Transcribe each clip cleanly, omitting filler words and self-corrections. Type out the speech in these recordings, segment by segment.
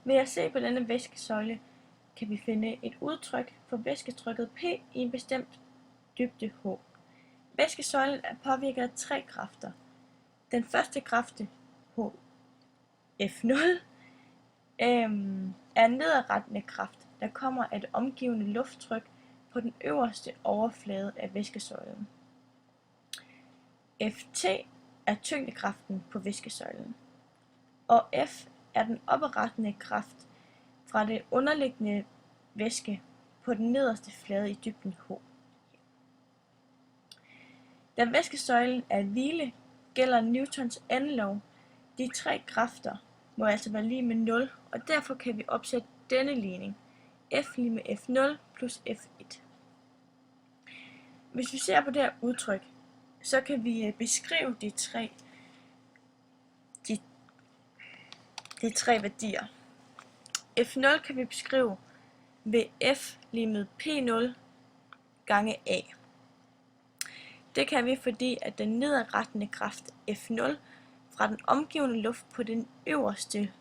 Ved at se på denne væskesøjle kan vi finde et udtryk for væsketrykket P i en bestemt dybde H. Væskesøjlen er påvirket af 3 kræfter. Den første kraft, F0, er en nedadrettende kraft, der kommer af det omgivende lufttryk på den øverste overflade af væskesøjlen. Ft er tyngdekraften på væskesøjlen, og F er den opadrettende kraft fra det underliggende væske på den nederste flade i dybden H. Da væskesøjlen er i hvile, gælder Newtons anden lov. De 3 kræfter må altså være lig med 0, og derfor kan vi opsætte denne ligning. F lig med F0 plus F1. Hvis vi ser på det her udtryk, så kan vi beskrive de tre værdier. F0 kan vi beskrive ved F lig med P0 gange A. Det kan vi, fordi at den nedadrettende kraft F0 fra den omgivende luft på den øverste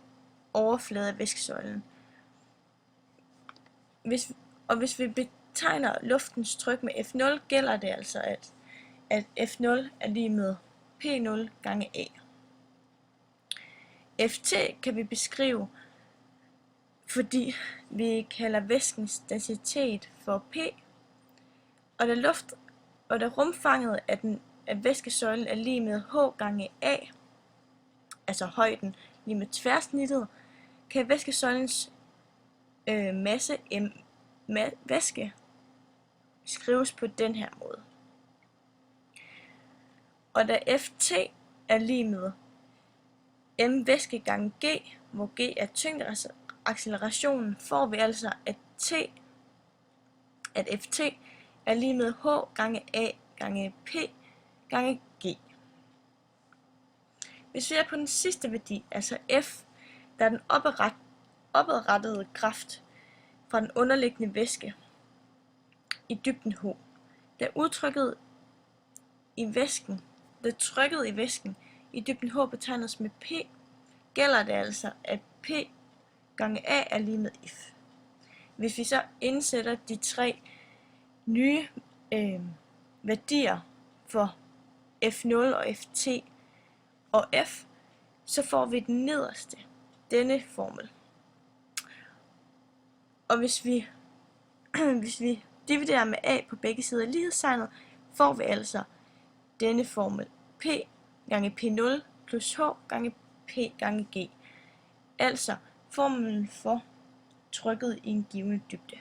overflade af væskesøjlen. Hvis vi betegner luftens tryk med F0, gælder det altså, at F0 er lig med P0 gange A. Ft kan vi beskrive, fordi vi kalder væskens densitet for P, og da rumfanget af væskesøjlen er lig med H gange A, altså højden lig med tværsnittet, kan væskesøjlens masse væske skrives på den her måde. Og da Ft er lig med m væske gange g, hvor g er tyngdeaccelerationen, får vi altså, at Ft er lig med h gange a gange p gange g. Hvis vi er på den sidste værdi, altså F, der er den opadrettede kraft fra den underliggende væske i dybden H, da trykket i væsken i dybden H betegnes med P, gælder det altså, at P gange A er lig med F. Hvis vi så indsætter de 3 nye værdier for F0 og Ft og F, så får vi den nederste, denne formel. Og hvis vi dividerer med A på begge sider af lighedstegnet, får vi altså denne formel P gange P0 plus H gange P gange G. Altså formlen for trykket i en given dybde.